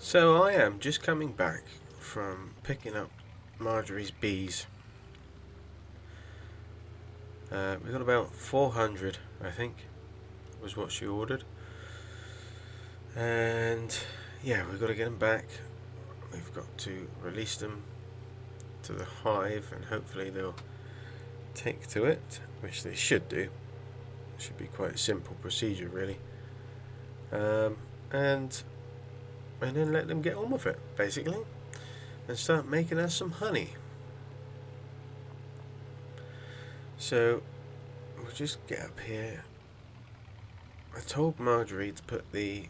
So I am just coming back from picking up Margery's bees. We got about 400, I think, was what she ordered. And yeah, we've got to get them back. We've got to release them to the hive, and hopefully they'll take to it, which they should do. It should be quite a simple procedure, really. And then let them get on with it, basically, and start making us some honey. So we'll just get up here. I told Margery to put the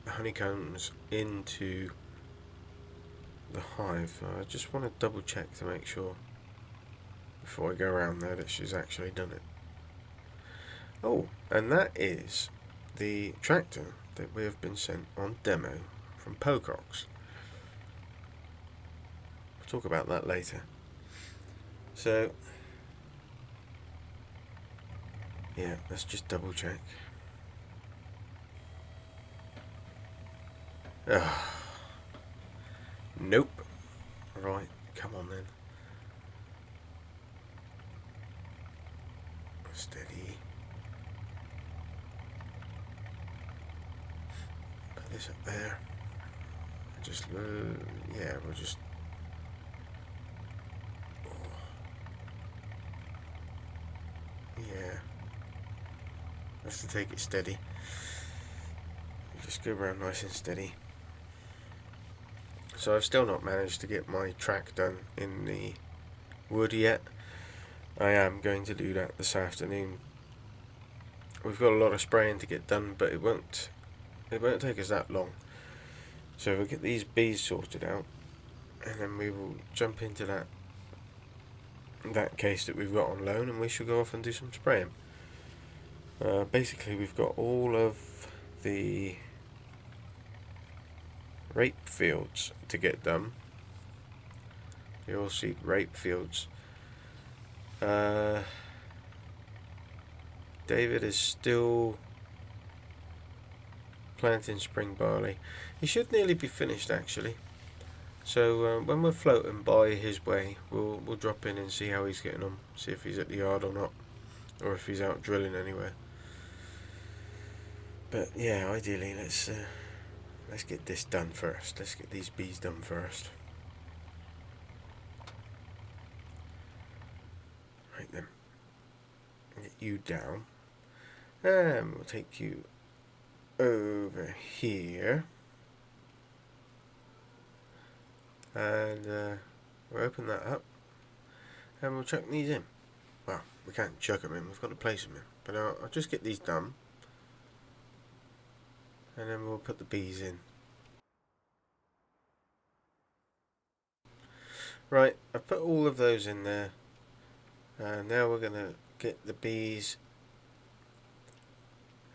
honeycombs into the hive. I just want to double check to make sure before I go around there that she's actually done it. Oh, and that is the tractor that we have been sent on demo from Pocox. We'll talk about that later. So yeah, let's just double check. Nope. Right, come on then. Steady. Put this up there. Just, yeah, we'll just... Oh. Yeah. Have to take it steady. Just go around nice and steady. So I've still not managed to get my track done in the wood yet. I am going to do that this afternoon. We've got a lot of spraying to get done, but it won't take us that long. So we'll get these bees sorted out, and then we will jump into that case that we've got on loan, and we shall go off and do some spraying. Basically, we've got all of the rape fields to get done. The oilseed rape fields. David is still planting spring barley. He should nearly be finished, actually. So when we're floating by his way, we'll drop in and see how he's getting on. See if he's at the yard or not, or if he's out drilling anywhere. But yeah, ideally, let's get this done first. Let's get these bees done first. Right then. Get you down. And we'll take you over here. And we'll open that up. And we'll chuck these in. Well, we can't chuck them in. We've got to place them in. But I'll just get these done. And then we'll put the bees in. Right, I've put all of those in there. And now we're going to get the bees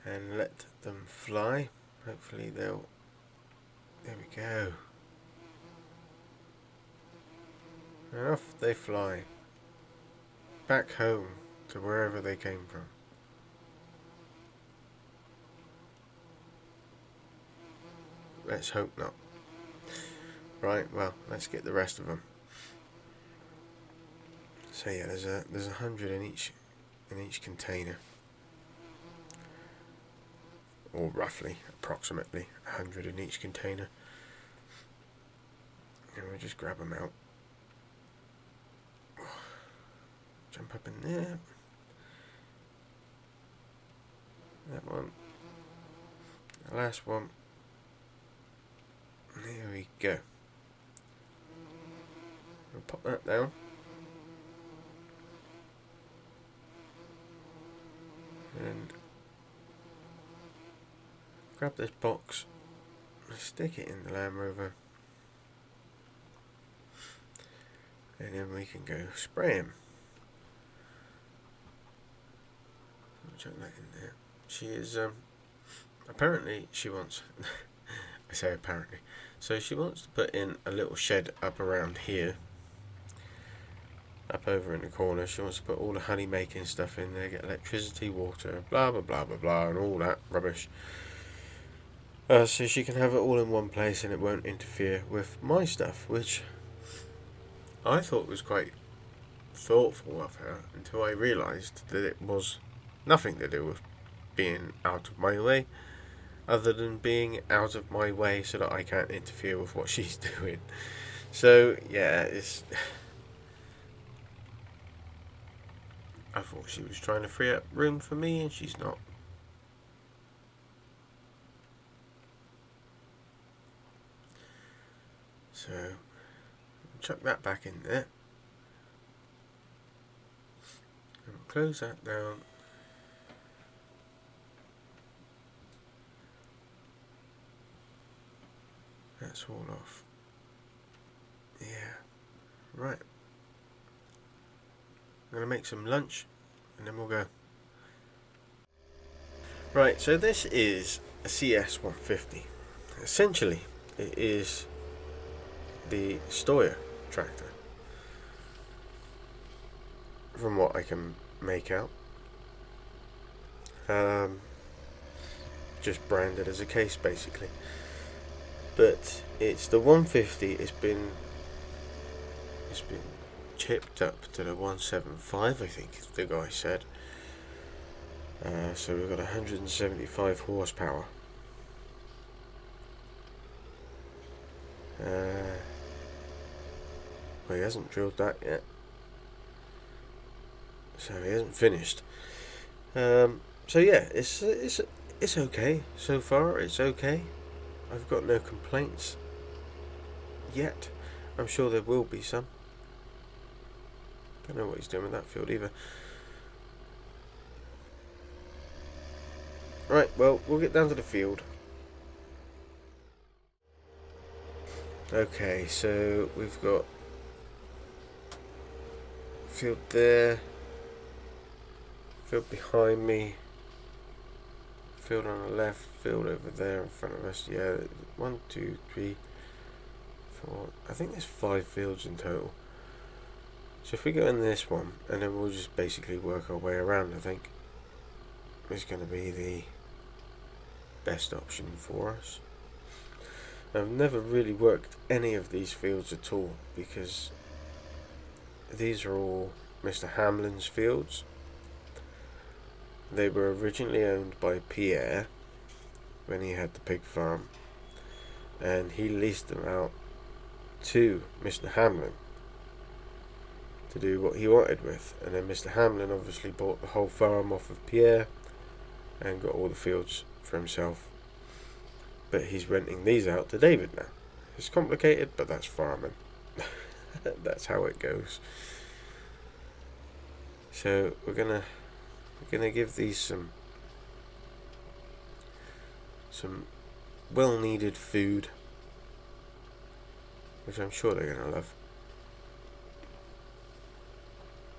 and let them fly. Hopefully they'll... There we go. And off they fly. Back home to wherever they came from. Let's hope not. Right, well, let's get the rest of them. So yeah, there's 100 in each container, or roughly, approximately 100 in each container. And we'll just grab them out. Jump up in there. That one. The last one. There we go. We'll pop that down. And grab this box, stick it in the Land Rover, and then we can go spray him. Chuck that in there. She is, apparently she wants, I say apparently, so she wants to put in a little shed up around here. Up over in the corner, she wants to put all the honey making stuff in there, get electricity, water, blah blah blah blah blah, and all that rubbish. So she can have it all in one place and it won't interfere with my stuff, which I thought was quite thoughtful of her until I realised that it was nothing to do with being out of my way, other than being out of my way so that I can't interfere with what she's doing. So yeah, I thought she was trying to free up room for me, and she's not. So chuck that back in there and close that down. That's all off. Yeah, right. I'm going to make some lunch and then we'll go. Right, so this is a CS150. Essentially, it is the Steuer tractor, from what I can make out. Just branded as a case, basically. But it's the 150. It's been chipped up to the 175, I think the guy said. So we've got 175 horsepower. Well, he hasn't drilled that yet, so he hasn't finished. So yeah, it's okay so far. It's okay. I've got no complaints yet. I'm sure there will be some. Don't know what he's doing with that field either. Right, well, we'll get down to the field. Okay, so we've got field there, field behind me, field on the left, field over there in front of us. Yeah, 1, 2, 3, 4. I think there's 5 fields in total. So if we go in this one, and then we'll just basically work our way around, I think is going to be the best option for us. I've never really worked any of these fields at all, because these are all Mr. Hamlin's fields. They were originally owned by Pierre when he had the pig farm, and he leased them out to Mr. Hamlin to do what he wanted with, and then Mr. Hamlin obviously bought the whole farm off of Pierre and got all the fields for himself, but he's renting these out to David now. It's complicated, but that's farming. That's how it goes. So we're gonna give these some well needed food, which I'm sure they're gonna love.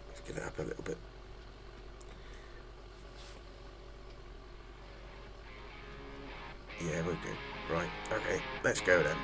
Let's get it up a little bit. Yeah, we're good. Right, okay, let's go then.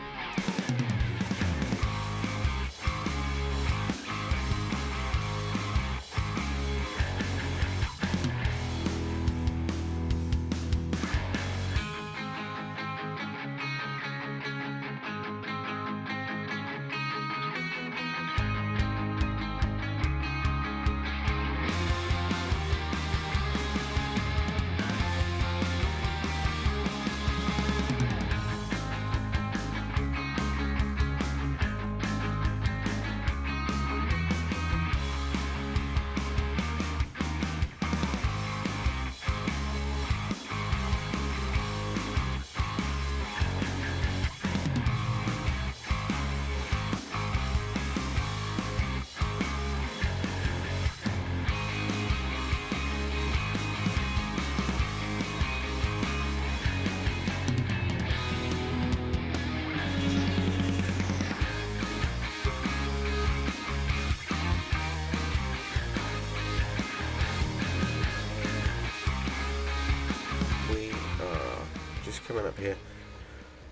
Coming up here,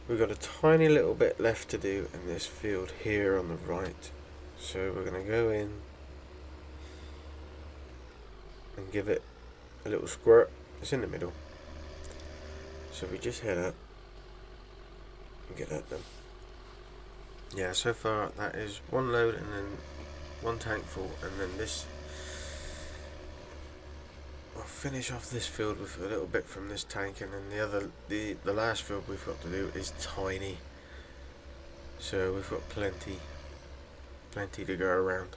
we've got a tiny little bit left to do in this field here on the right, so we're going to go in and give it a little squirt. It's in the middle, so we just head up and get that done. Yeah, so far that is one load and then one tank full, and then this. I'll finish off this field with a little bit from this tank, and then the last field we've got to do is tiny. So we've got plenty to go around.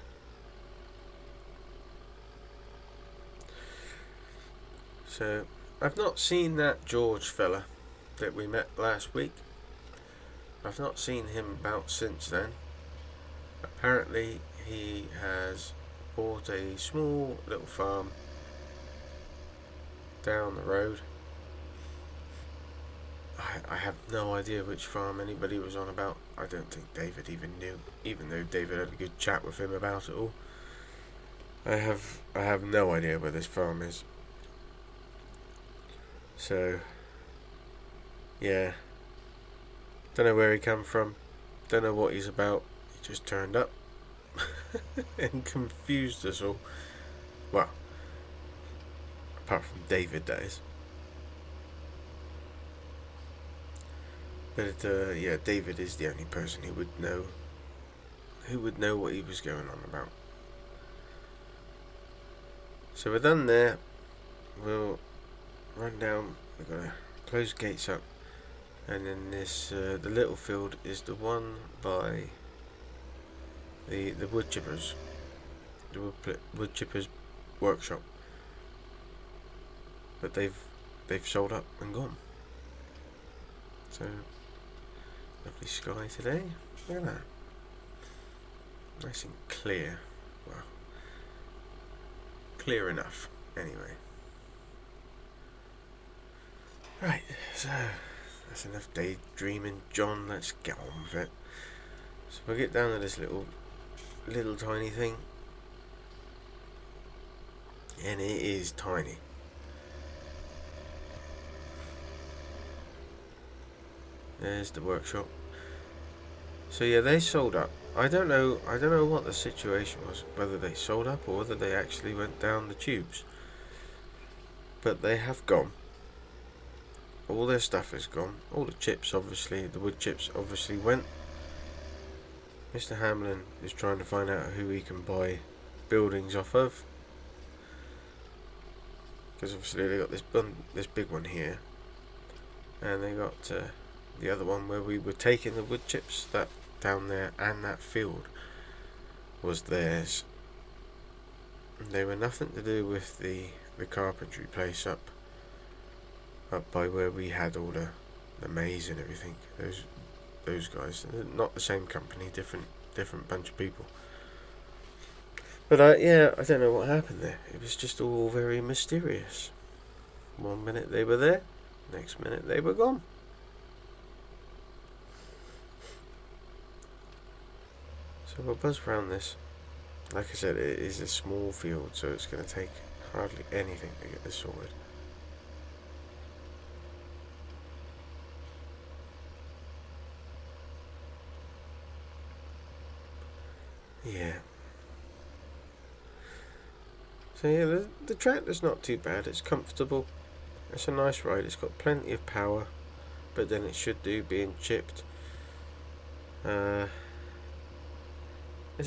So I've not seen that George fella that we met last week. I've not seen him about since then. Apparently he has bought a small little farm down the road. I have no idea which farm anybody was on about. I don't think David even knew, even though David had a good chat with him about it all. I have no idea where this farm is. So yeah, don't know where he come from, don't know what he's about. He just turned up and confused us all. Well, apart from David, that is. But yeah, David is the only person who would know what he was going on about. So we're done there. We'll run down. We've got to close gates up, and then this the little field is the one by the wood chippers, the wood chippers workshop. But they've sold up and gone. So lovely sky today. Look at that. Nice and clear. Well, clear enough anyway. Right, so that's enough daydreaming, John. Let's get on with it. So we'll get down to this little tiny thing, and it is tiny. There's the workshop. So yeah, they sold up. I don't know what the situation was, whether they sold up or whether they actually went down the tubes. But they have gone. All their stuff is gone. All the chips, obviously, the wood chips obviously went. Mr. Hamlin is trying to find out who he can buy buildings off of. Because obviously they got this big one here. And they got the other one where we were taking the wood chips, that down there, and that field was theirs. They were nothing to do with the carpentry place up by where we had all the maize and everything. Those guys, not the same company, different bunch of people. But yeah, I don't know what happened there. It was just all very mysterious. One minute they were there, next minute they were gone. So we'll buzz around this. Like I said, it is a small field, so it's going to take hardly anything to get this sorted. Yeah. So yeah, the tractor's not too bad. It's comfortable. It's a nice ride. It's got plenty of power, but then it should do being chipped. It's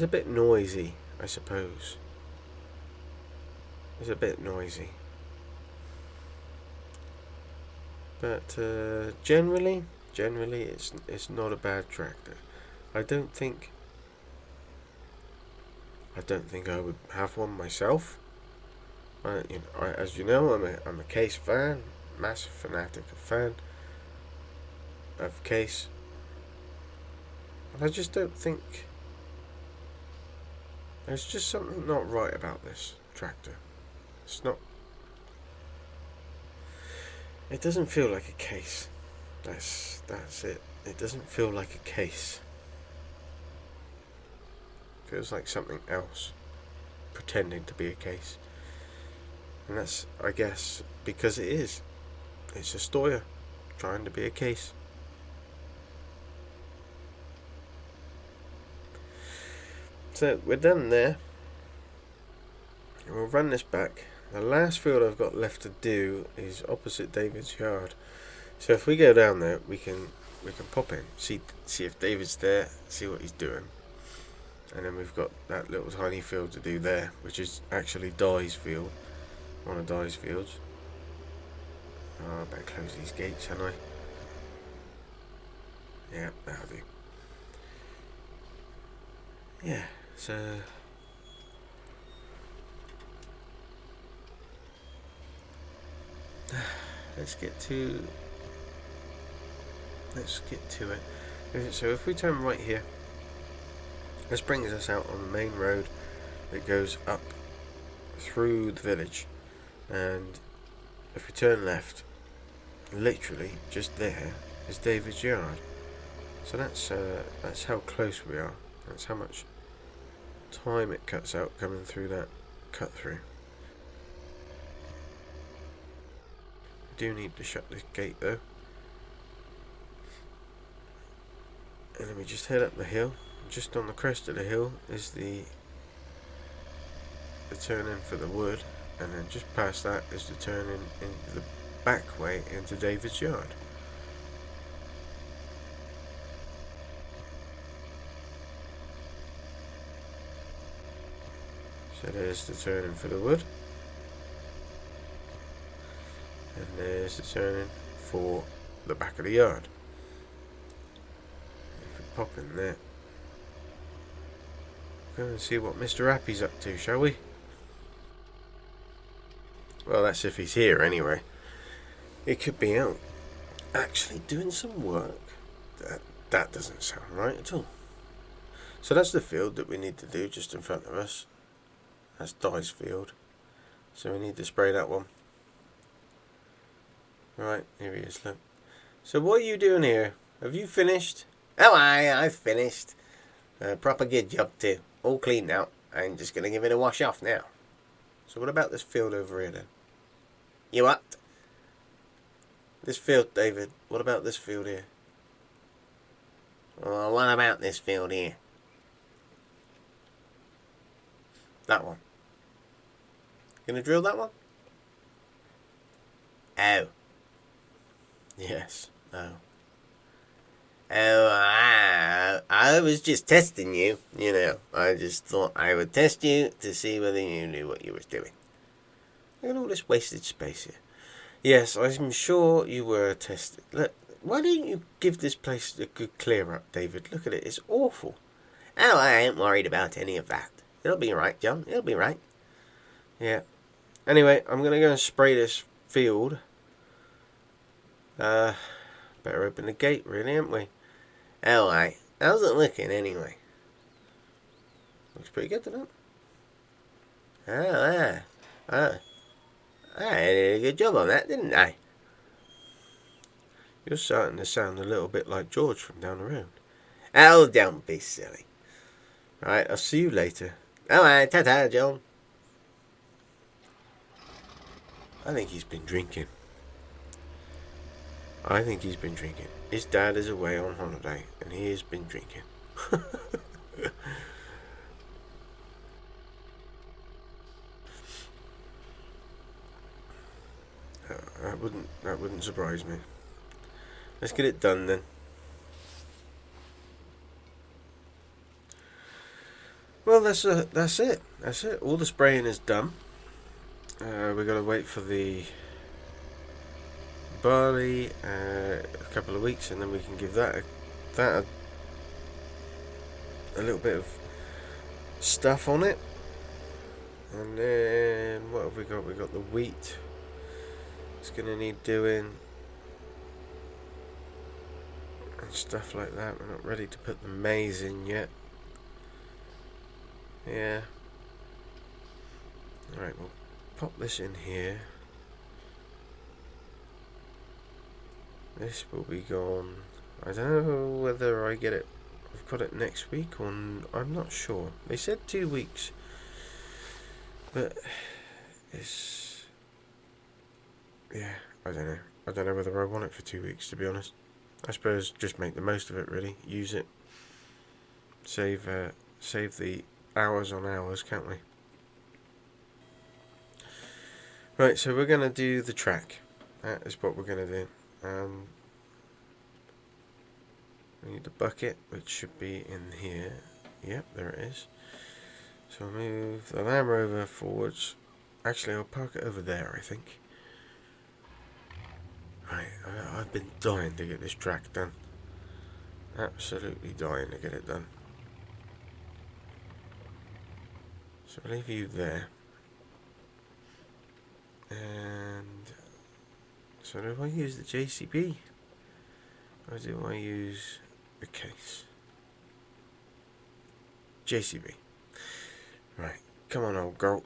a bit noisy, I suppose. It's a bit noisy. But generally it's not a bad tractor. I don't think I would have one myself. As you know, I'm a Case fan, massive fanatic fan of Case. And I just don't think. There's just something not right about this tractor. It's not. It doesn't feel like a Case. That's it. It doesn't feel like a Case. It feels like something else, pretending to be a Case. And that's, I guess, because it is. It's a Stoyer trying to be a Case. So we're done there. We'll run this back. The last field I've got left to do is opposite David's yard. So if we go down there, we can we can pop in, see if David's there, see what he's doing. And then we've got that little tiny field to do there, which is actually Dye's field. One of Dye's fields. Oh, I better close these gates, haven't I? Yeah, that'll do. Yeah, so... Let's get to it. So if we turn right here, this brings us out on the main road that goes up through the village, and if we turn left, literally just there is David's yard. So that's how close we are. That's how much time it cuts out coming through that cut through. We do need to shut this gate though. And then we just head up the hill. Just on the crest of the hill is the turn in for the wood, and then just past that is the turn in into the back way into David's yard. So there's the turn in for the wood, and there's the turn in for the back of the yard. If we pop in there, go and see what Mr. Happy's up to, shall we? Well, that's if he's here anyway. He could be out actually doing some work. That doesn't sound right at all. So that's the field that we need to do just in front of us. That's Dye's field. So we need to spray that one. Right, here he is, look. So what are you doing here? Have you finished? Oh, I've finished. Proper good job too. All clean now. I'm just going to give it a wash off now. So what about this field over here then? You what? This field, David. What about this field here? Well, what about this field here? That one. Gonna drill that one? Oh. Yes. No. Oh, I was just testing you, you know. I just thought I would test you to see whether you knew what you was doing. Look at all this wasted space here. Yes, I'm sure you were tested. Look, why don't you give this place a good clear up, David? Look at it, it's awful. Oh, I ain't worried about any of that. It'll be right, John, it'll be right. Yeah. Anyway, I'm going to go and spray this field. Better open the gate, really, haven't we? Oh, aye. How's it looking, anyway? Looks pretty good, doesn't it? I did a good job on that, didn't I? You're starting to sound a little bit like George from down the road. Oh, don't be silly. Right, I'll see you later. Alright, ta-ta, John. I think he's been drinking. His dad is away on holiday, and he has been drinking. That wouldn't surprise me. Let's get it done then. Well, that's it. All the spraying is done. We've got to wait for the barley a couple of weeks, and then we can give that a little bit of stuff on it. And then what have we got? We got the wheat. It's going to need doing and stuff like that. We're not ready to put the maize in yet. Yeah. Alright, we'll pop this in here. This will be gone. I don't know whether I get it. I've got it next week or I'm not sure. They said 2 weeks. But it's... Yeah, I don't know. I don't know whether I want it for 2 weeks, to be honest. I suppose just make the most of it, really. Use it. Save the hours on hours, can't we? Right, so we're going to do the track. That is what we're going to do. We need the bucket, which should be in here. Yep, there it is. So I'll move the Land Rover forwards. Actually, I'll park it over there, I think. Right, I've been dying to get this track done. Absolutely dying to get it done. So I'll leave you there. And so do I use the JCB? Or do I use the case? JCB. Right, come on old girl.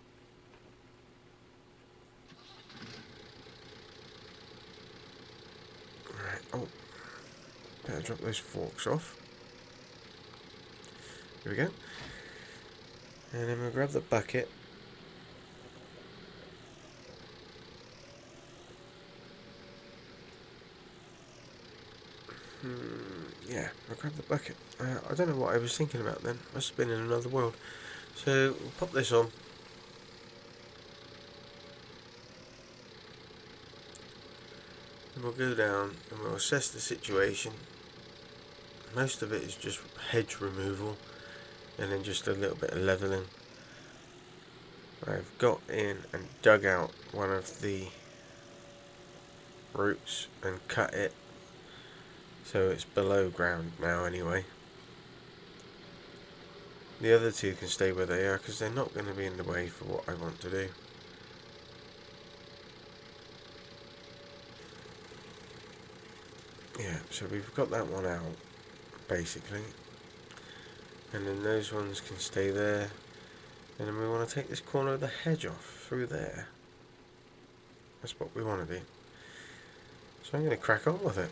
Right, oh. Better drop those forks off. Here we go. And then we'll grab the bucket. Yeah, I'll grab the bucket. I don't know what I was thinking about then. Must have been in another world. So, we'll pop this on. And we'll go down and we'll assess the situation. Most of it is just hedge removal. And then just a little bit of levelling. I've got in and dug out one of the roots and cut it. So it's below ground now anyway. The other two can stay where they are because they're not going to be in the way for what I want to do. Yeah, so we've got that one out, basically. And then those ones can stay there. And then we want to take this corner of the hedge off through there. That's what we want to do. So I'm going to crack on with it.